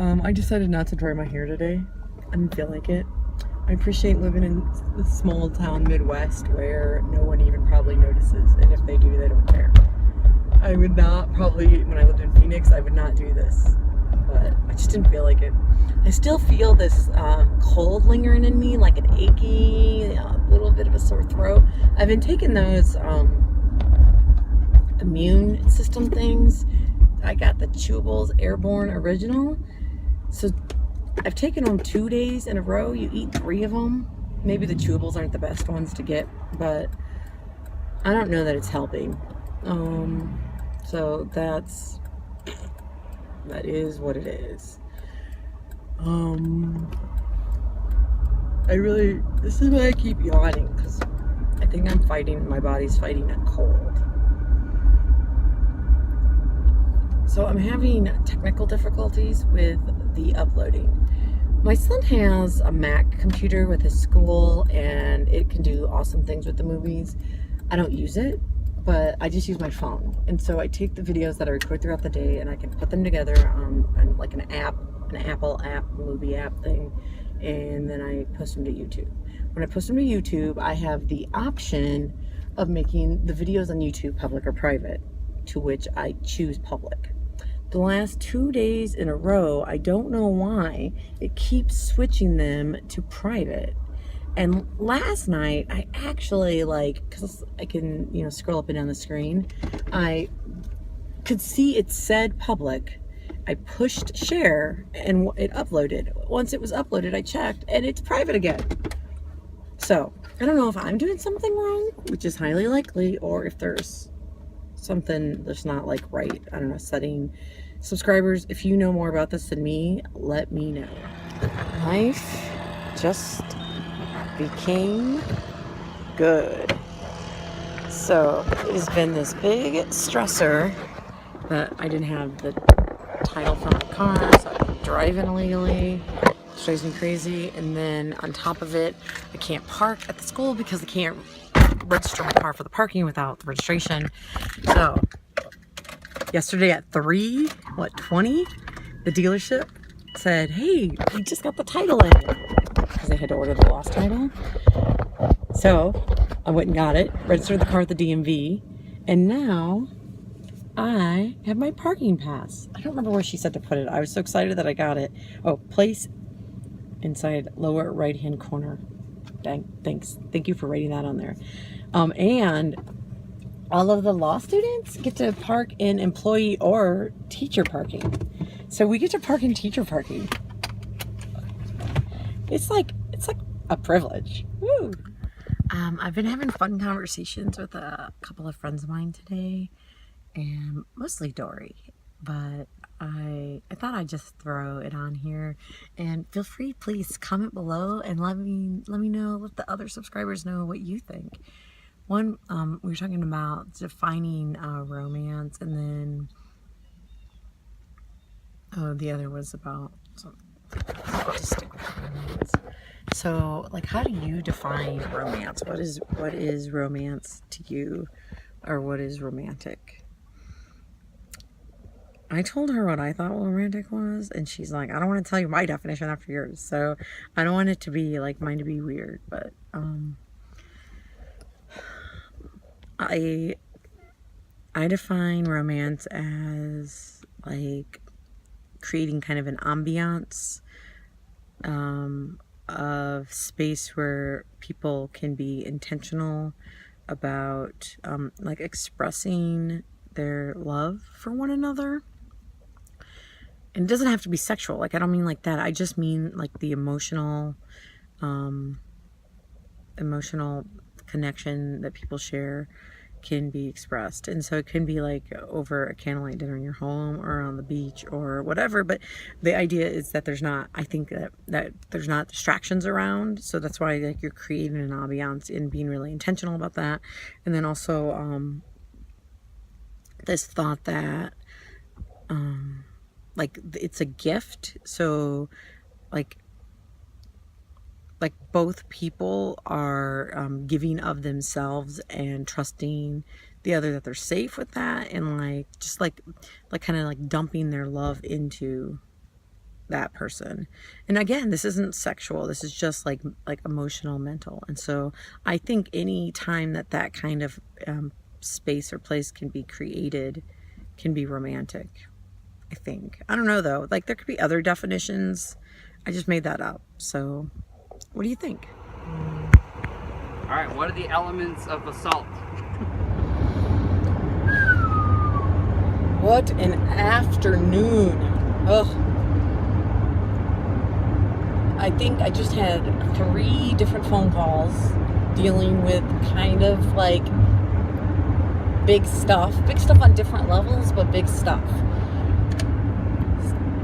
I decided not to dry my hair today. I didn't feel like it. I appreciate living in the small town Midwest where no one even probably notices, and if they do, they don't care. I would not probably, when I lived in Phoenix, I would not do this, but I just didn't feel like it. I still feel this cold lingering in me, like an achy, a little bit of a sore throat. I've been taking those immune system things. I got the Chewables Airborne Original. So I've taken them 2 days in a row. You eat 3 of them. Maybe the chewables aren't the best ones to get, but I don't know that it's helping. So that is what it is. This is why I keep yawning, because I think my body's fighting a cold. So I'm having technical difficulties with the uploading. My son has a Mac computer with his school, and it can do awesome things with the movies. I don't use it, but I just use my phone. And so I take the videos that I record throughout the day, and I can put them together on like an Apple app, movie app thing, and then I post them to YouTube. When I post them to YouTube, I have the option of making the videos on YouTube public or private, to which I choose public. The last 2 days in a row, I don't know why, it keeps switching them to private. And last night, I actually, because I can, scroll up and down the screen, I could see it said public. I pushed share, and it uploaded. Once it was uploaded, I checked, and it's private again. So, I don't know if I'm doing something wrong, which is highly likely, or if there's something that's not right. I don't know, setting subscribers. If you know more about this than me, let me know. Life just became good. So it has been this big stressor that I didn't have the title for my car, so I'm driving illegally. It drives me crazy. And then on top of it, I can't park at the school because I can't register my car for the parking without the registration. So yesterday at 3:20, the dealership said, hey, we just got the title in, because they had to order the lost title. So I went and got it, registered the car at the DMV, and now I have my parking pass. I don't remember where she said to put it. I was so excited that I got it. Oh, place inside lower right hand corner. Thanks. Thank you for writing that on there. And all of the law students get to park in employee or teacher parking. So we get to park in teacher parking. It's like a privilege. Woo! I've been having fun conversations with a couple of friends of mine today, and mostly Dory. But I thought I'd just throw it on here, and feel free, please comment below and let me know, let the other subscribers know what you think. One, we were talking about defining romance, and then the other was about romance. So, how do you define romance? What is romance to you, or what is romantic? I told her what I thought romantic was, and she's like, I don't want to tell you my definition after yours, so I don't want it to be mine to be weird, but I define romance as creating kind of an ambiance of space where people can be intentional about expressing their love for one another. And it doesn't have to be sexual. I don't mean like that. I just mean the emotional connection that people share can be expressed. And so it can be over a candlelight dinner in your home or on the beach or whatever. But the idea is that there's not, I think that there's not distractions around. So that's why you're creating an ambiance and being really intentional about that. And then also this thought that it's a gift. So both people are giving of themselves and trusting the other that they're safe with that, and just kind of dumping their love into that person. And again, this isn't sexual. This is just like emotional, mental. And so I think any time that kind of space or place can be created can be romantic. I think. I don't know though. Like there could be other definitions. I just made that up. So what do you think? All right, what are the elements of assault? What an afternoon. Ugh. I think I just had 3 different phone calls dealing with kind of like big stuff on different levels, but big stuff.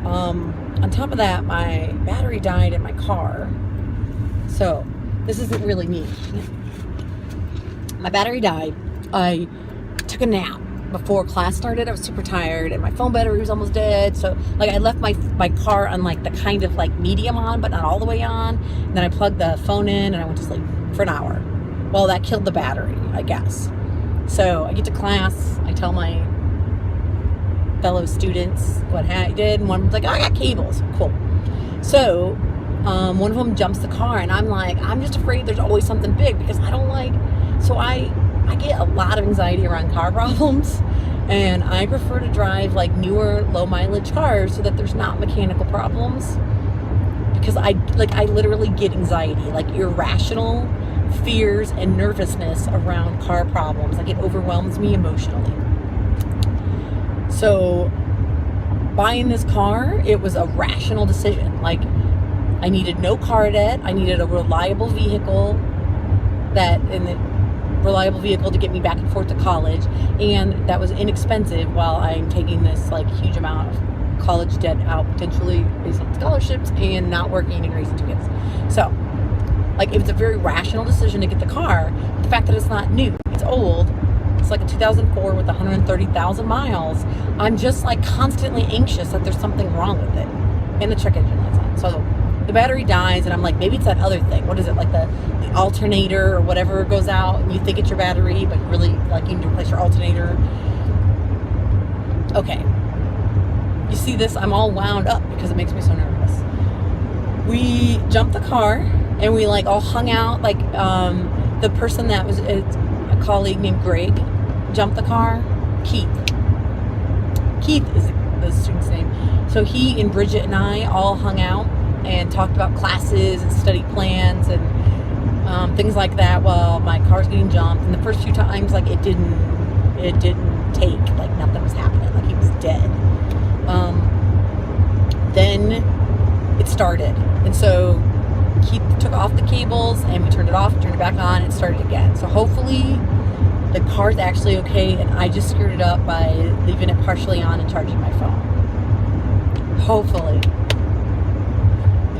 On top of that, my battery died in my car. So this isn't really neat. My battery died. I took a nap before class started. I was super tired and my phone battery was almost dead. So like I left my car on like the kind of like medium on, but not all the way on. And then I plugged the phone in and I went to sleep for an hour. Well, that killed the battery, I guess. So I get to class. I tell my fellow students what I did. And one was like, oh, I got cables. Cool. So one of them jumps the car and I'm like, I'm just afraid there's always something big because I don't like, so I get a lot of anxiety around car problems, and I prefer to drive like newer low mileage cars so that there's not mechanical problems, because I literally get anxiety, like irrational fears and nervousness around car problems. Like it overwhelms me emotionally. So buying this car, it was a rational decision. Like I needed no car debt. I needed a reliable vehicle reliable vehicle to get me back and forth to college, and that was inexpensive while I'm taking this like huge amount of college debt out potentially based on scholarships and not working and raising 2 kids. So like it was a very rational decision to get the car. The fact that it's not new, it's old, it's like a 2004 with 130,000 miles. I'm just like constantly anxious that there's something wrong with it, and the check engine light's on. So the battery dies and I'm like, maybe it's that other thing. What is it, like the alternator or whatever goes out and you think it's your battery, but really like you need to replace your alternator. Okay, you see this, I'm all wound up because it makes me so nervous. We jumped the car and we like all hung out. Like the person that was a colleague named Greg jumped the car. Keith is the student's name. So he and Bridget and I all hung out and talked about classes and study plans and things like that while my car's getting jumped. And the first few times, like it didn't take, like nothing was happening, like he was dead. Then it started, and so Keith took off the cables and we turned it off, turned it back on, and started again. So hopefully the car's actually okay, and I just screwed it up by leaving it partially on and charging my phone. Hopefully.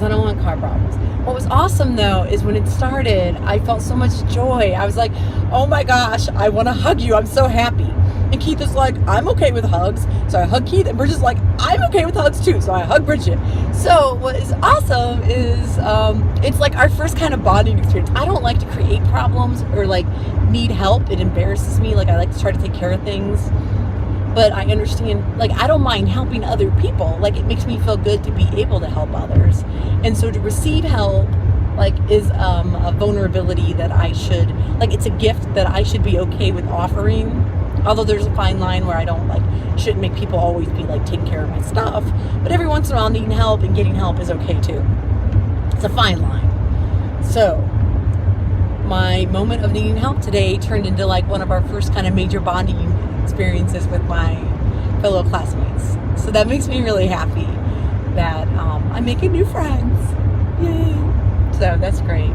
I don't want car problems. What was awesome though is when it started, I felt so much joy. I was like, oh my gosh, I want to hug you. I'm so happy. And Keith is like, I'm okay with hugs. So I hug Keith, and Bridget's like, I'm okay with hugs too. So I hug Bridget. So what is awesome is it's like our first kind of bonding experience. I don't like to create problems or like need help. It embarrasses me. Like I like to try to take care of things. But I understand, like, I don't mind helping other people. Like, it makes me feel good to be able to help others. And so to receive help, like, is a vulnerability that I should, like, it's a gift that I should be okay with offering. Although there's a fine line where I don't, like, shouldn't make people always be, like, taking care of my stuff. But every once in a while, needing help and getting help is okay, too. It's a fine line. So my moment of needing help today turned into, like, one of our first kind of major bonding experiences with my fellow classmates. So that makes me really happy that I'm making new friends. Yay! So that's great.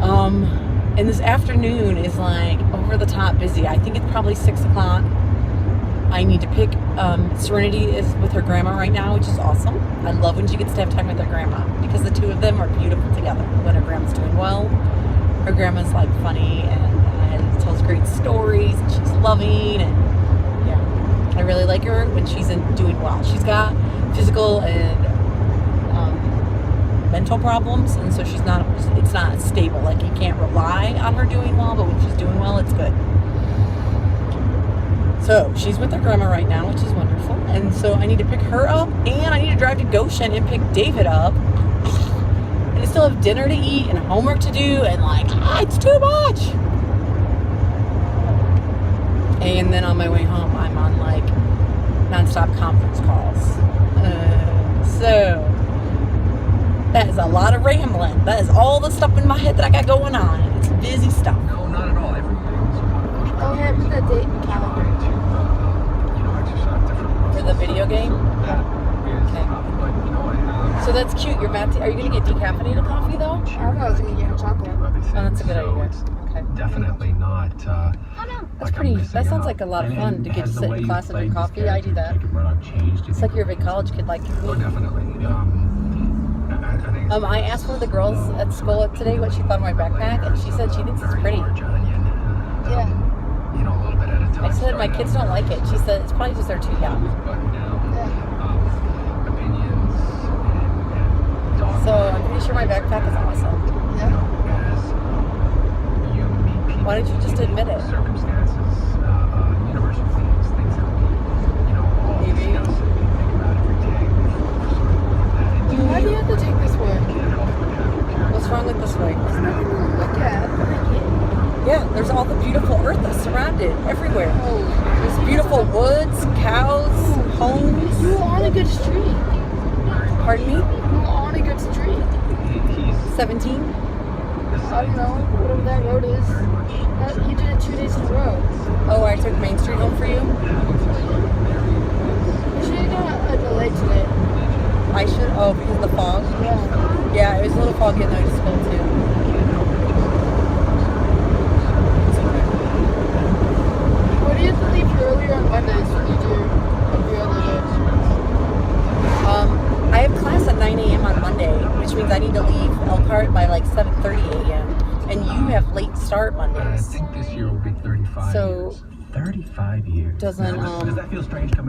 And this afternoon is like over the top busy. I think it's probably 6 o'clock. I need to pick Serenity is with her grandma right now, which is awesome. I love when she gets to have time with her grandma because the two of them are beautiful together. When her grandma's doing well, her grandma's like funny and tells great stories, and she's loving, and yeah, I really like her when she's doing well. She's got physical and mental problems, and so it's not stable. Like you can't rely on her doing well, but when she's doing well, it's good. So she's with her grandma right now, which is wonderful, And so I need to pick her up, and I need to drive to Goshen and pick David up. And I still have dinner to eat and homework to do, and it's too much. And then on my way home, I'm on nonstop conference calls. So that is a lot of rambling. That is all the stuff in my head that I got going on. It's busy stuff. No, not at all. Oh, yeah, put that date in the calendar. For the video game? Yeah. So that's cute. Your math. Are you gonna get decaffeinated coffee though? I don't know, I was gonna get chocolate. Oh, that's a good idea. Okay. Definitely not. Oh, no. That's pretty. That sounds like a lot of fun to get to sit in class and drink coffee. I do that. It's like you're a big college kid, like Oh, me. definitely. I asked one of the girls at school today what she thought of my backpack, and she said she thinks it's pretty. Yeah. You know, a little bit at a time. I said my kids don't like it. She said it's probably just they're too young. Opinions and So I'm pretty sure my backpack is awesome. Yeah. as you meet people. Why don't you just admit it? Circumstances, universal things that we, all Maybe. discuss and we think about every day. Why do you have to take this way? What's wrong with this way? There's nothing to look at. Yeah, there's all the beautiful earth that's surrounded everywhere. Oh, There's beautiful woods, cows, homes. you were on a good street. Pardon me? You were on a good street. 17? I don't know, whatever that road is. You did it 2 days in a row. Oh, I took Main Street home for you? You should have got a delay today. I should. Oh, because of the fog? Yeah. Yeah, it was a little foggy on the way to school too. Why do you have to leave earlier on Mondays than you do every other day? I have class at 9 a.m. on Monday, which means I need to leave Elkhart by 7:30 a.m. And you have late start I Mondays. think this year will be 35 So- years. 35 years. Doesn't, Now, does that feel strange coming?